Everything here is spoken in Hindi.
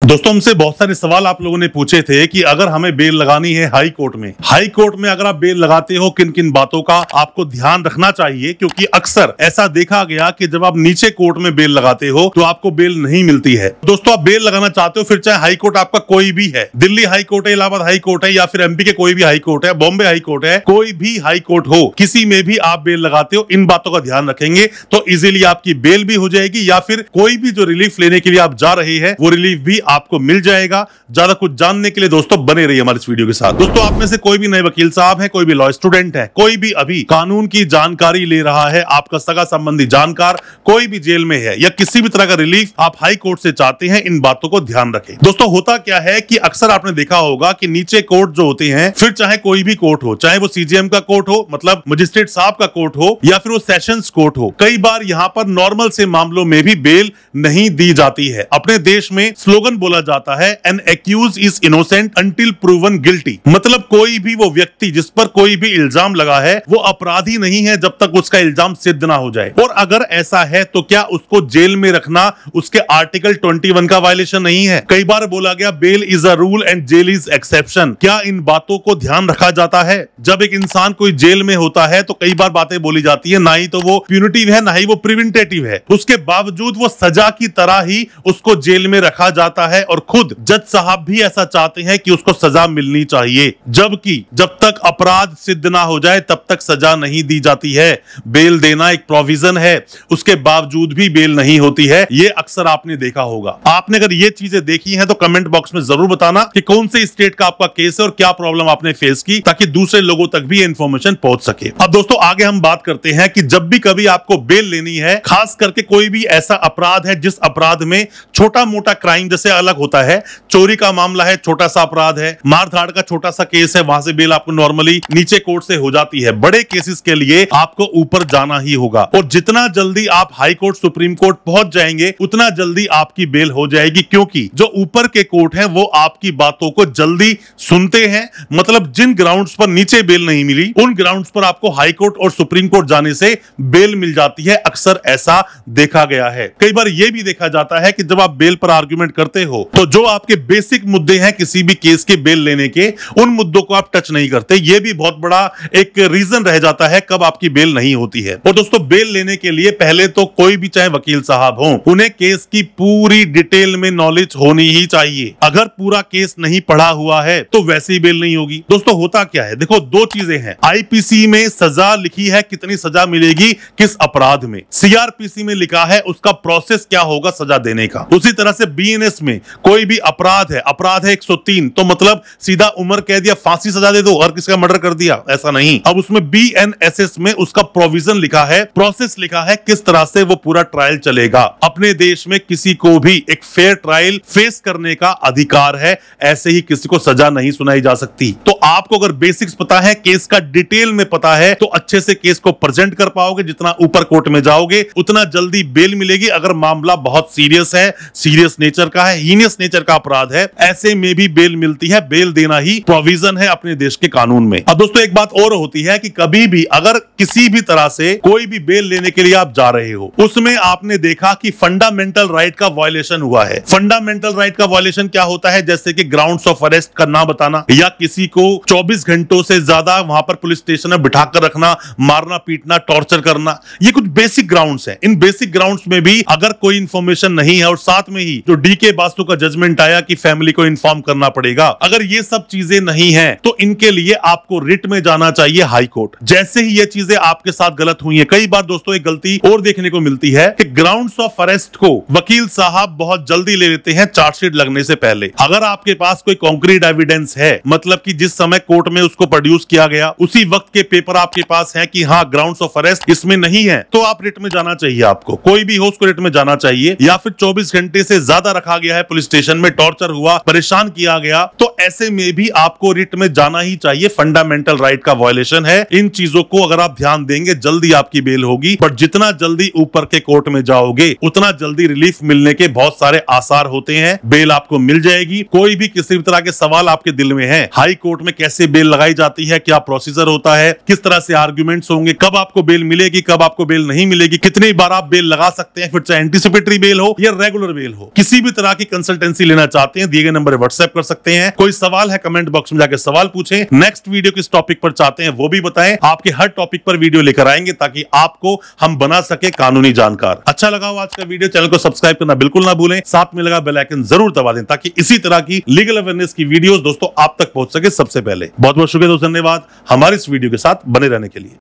दोस्तों हमसे बहुत सारे सवाल आप लोगों ने पूछे थे कि अगर हमें बेल लगानी है हाई कोर्ट में अगर आप बेल लगाते हो किन किन बातों का आपको ध्यान रखना चाहिए, क्योंकि अक्सर ऐसा देखा गया कि जब आप नीचे कोर्ट में बेल लगाते हो तो आपको बेल नहीं मिलती है। दोस्तों आप बेल लगाना चाहते हो, फिर चाहे हाई कोर्ट आपका कोई भी है, दिल्ली हाई कोर्ट है, इलाहाबाद हाई कोर्ट है, या फिर एमपी के कोई भी हाई कोर्ट है, बॉम्बे हाई कोर्ट है, कोई भी हाई कोर्ट हो, किसी में भी आप बेल लगाते हो, इन बातों का ध्यान रखेंगे तो इजीली आपकी बेल भी हो जाएगी, या फिर कोई भी जो रिलीफ लेने के लिए आप जा रहे हैं वो रिलीफ भी आपको मिल जाएगा। ज्यादा कुछ जानने के लिए दोस्तों बने रहिए हमारे इस वीडियो के साथ। दोस्तों आप में से कोई भी नए वकील साहब है, कोई भी लॉ स्टूडेंट है, कोई भी अभी कानून की जानकारी ले रहा है, आपका सगा संबंधी जानकार कोई भी जेल में है या किसी भी तरह का रिलीफ आप हाई कोर्ट से चाहते हैं, इन बातों को ध्यान रखें। दोस्तों होता क्या है कि अक्सर आपने देखा होगा कि नीचे कोर्ट जो होते हैं, फिर चाहे कोई भी कोर्ट हो, चाहे वो सीजेएम का कोर्ट हो, मतलब मजिस्ट्रेट साहब का कोर्ट हो, या फिर वो सेशंस कोर्ट हो, कई बार यहां पर नॉर्मल से मामलों में भी बेल नहीं दी जाती है। अपने देश में स्लोगन बोला जाता है, an accused is innocent until proven guilty, मतलब कोई भी वो व्यक्ति जिस पर कोई भी इल्जाम लगा है वो अपराधी नहीं है जब तक उसका इल्जाम सिद्ध ना हो जाए। और अगर ऐसा है तो क्या उसको जेल में रखना उसके आर्टिकल 21 का वायलेशन नहीं है? कई बार बोला गया bail is a rule and jail is exception. क्या इन बातों को ध्यान रखा जाता है? जब एक इंसान कोई जेल में होता है तो कई बार बातें बोली जाती है, ना ही तो वो प्यूनिटिव है ना ही वो प्रिवेंटेटिव है, उसके बावजूद वो सजा की तरह ही उसको जेल में रखा जाता है और खुद जज साहब भी ऐसा चाहते हैं कि उसको सजा मिलनी चाहिए, जबकि जब तक अपराध सिद्ध ना हो जाए तब तक सजा नहीं दी जाती है। बेल देना एक प्रोविजन है, उसके बावजूद भी बेल नहीं होती है। ये अक्सर आपने देखा होगा। आपने अगर ये चीजें देखी हैं तो कमेंट बॉक्स में जरूर बताना कि कौन से स्टेट का आपका केस है और क्या प्रॉब्लम आपने फेस की, ताकि दूसरे लोगों तक भी इंफॉर्मेशन पहुंच सके। अब दोस्तों आगे हम बात करते हैं कि जब भी कभी आपको बेल लेनी है, खास करके कोई भी ऐसा अपराध है जिस अपराध में छोटा मोटा क्राइम जैसे अलग होता है, चोरी का मामला है, छोटा सा अपराध है, मारधाड़ का छोटा सा केस है, वहां से बेल आपको नॉर्मली नीचे कोर्ट से हो जाती है। बड़े केसेस के लिए आपको ऊपर जाना ही होगा, और जितना जल्दी आप हाई कोर्ट सुप्रीम कोर्ट पहुंच जाएंगे उतना जल्दी आपकी बेल हो जाएगी, क्योंकि जो ऊपर के कोर्ट हैं वो आपकी बातों को जल्दी सुनते हैं। मतलब जिन ग्राउंड्स पर नीचे बेल नहीं मिली उन ग्राउंड्स पर आपको हाई कोर्ट और सुप्रीम कोर्ट जाने से बेल मिल जाती है। अक्सर ऐसा देखा गया है। कई बार यह भी देखा जाता है कि जब आप बेल पर आर्गुमेंट करते हो तो जो आपके बेसिक मुद्दे हैं किसी भी केस के बेल लेने के, उन मुद्दों को आप टच नहीं करते। यह भी बहुत बड़ा एक रीजन रह जाता है कब आपकी बेल नहीं होती है। और दोस्तों बेल लेने के लिए पहले तो कोई भी चाहे वकील साहब हो, उन्हें केस की पूरी डिटेल में नॉलेज होनी ही चाहिए। अगर पूरा केस नहीं पढ़ा हुआ है तो वैसे ही बेल नहीं होगी। दोस्तों होता क्या है, देखो दो चीजें हैं। आईपीसी में सजा लिखी है, कितनी सजा मिलेगी किस अपराध में। सीआरपीसी में लिखा है उसका प्रोसेस क्या होगा सजा देने का। उसी तरह से बीएनएस में कोई भी अपराध है 103 तो मतलब सीधा उम्र कह दिया, फांसी सजा दे दो और किसका मर्डर कर दिया, ऐसा नहीं। अब उसमें बीएनएसएस में उसका प्रोविजन लिखा है, प्रोसेस लिखा है, किस तरह से वो पूरा ट्रायल चलेगा। अपने देश में किसी को भी एक फेयर ट्रायल फेस करने का अधिकार है, ऐसे ही किसी को सजा नहीं सुनाई जा सकती। तो आपको अगर बेसिक्स पता है, केस का डिटेल में पता है, तो अच्छे से केस को प्रेजेंट कर पाओगे। जितना ऊपर कोर्ट में जाओगे उतना जल्दी बेल मिलेगी। अगर मामला बहुत सीरियस है, सीरियस नेचर का है, हीनियस नेचर का अपराध है, ऐसे में भी बेल मिलती है। बेल देना ही प्रोविजन है अपने देश के कानून में। अब दोस्तों एक बात और होती है कि कभी भी अगर किसी भी तरह से कोई भी बेल लेने के लिए आप जा रहे हो, उसमें आपने देखा कि फंडामेंटल राइट का वायलेशन हुआ है। फंडामेंटल राइट का वायलेशन क्या होता है, जैसे कि ग्राउंड्स ऑफ अरेस्ट का ना बताना, या किसी को 24 घंटों से ज्यादा वहां पर पुलिस स्टेशन में बिठाकर रखना, मारना पीटना, टॉर्चर करना, ये कुछ बेसिक ग्राउंड्स हैं। इन बेसिक ग्राउंड्स में भी अगर कोई इंफॉर्मेशन नहीं है, और साथ में ही जो डीके बासु का जजमेंट आया कि फैमिली को इन्फॉर्म करना पड़ेगा, अगर ये सब चीजें नहीं है तो इनके लिए आपको रिट में जाना चाहिए हाई कोर्ट। जैसे ही ये चीजें आपके साथ गलत हुई है, कई बार दोस्तों एक गलती और देखने को मिलती है कि ग्राउंड्स ऑफ अरेस्ट को वकील साहब बहुत जल्दी ले लेते हैं चार्जशीट लगने से पहले। अगर आपके पास कोई कॉन्क्रीट एविडेंस है, मतलब कि जिस समय कोर्ट में उसको प्रोड्यूस किया गया उसी वक्त के पेपर आपके पास है कि हाँ ग्राउंड्स ऑफ अरेस्ट इसमें नहीं है, तो आप रिट में जाना चाहिए। आपको कोई भी हो उसको रिट में जाना चाहिए। या फिर 24 घंटे से ज्यादा रखा गया है पुलिस स्टेशन में, टॉर्चर हुआ, परेशान किया गया, तो ऐसे में भी आपको रिट में जाना ही चाहिए। फंडामेंटल राइट का वायलेशन है। इन चीजों को अगर आप ध्यान देंगे जल्दी आपकी बेल होगी। पर जितना जल्दी ऊपर के कोर्ट में जाओगे उतना जल्दी रिलीफ मिलने के बहुत सारे आसार होते हैं। बेल आपको मिल जाएगी। कोई भी किसी भी तरह के सवाल आपके दिल में है, हाई कोर्ट में कैसे बेल लगाई जाती है, क्या प्रोसीजर होता है, किस तरह से आर्ग्यूमेंट्स होंगे, कब आपको बेल मिलेगी, कब आपको बेल नहीं मिलेगी, कितनी बार आप बेल लगा सकते हैं, फिर चाहे एंटीसिपेटरी बेल हो या रेगुलर बेल हो, किसी भी तरह की कंसल्टेंसी लेना चाहते हैं, दिए गए नंबर पर व्हाट्सएप कर सकते हैं। कोई सवाल है कमेंट बॉक्स में जाकर सवाल पूछें। नेक्स्ट वीडियो किस टॉपिक पर चाहते हैं वो भी बताएं। आपके हर टॉपिक पर वीडियो लेकर आएंगे ताकि आपको हम बना सके कानूनी जानकार। अच्छा लगा हो आज का वीडियो, चैनल को सब्सक्राइब करना बिल्कुल ना भूलें, साथ में लगा बेल आइकन जरूर दबा दें ताकि इसी तरह की लीगल अवेयरनेस की वीडियोस दोस्तों आप तक पहुंच सके सबसे पहले। बहुत बहुत शुक्रिया दोस्तों, धन्यवाद हमारे इस वीडियो के साथ बने रहने के लिए।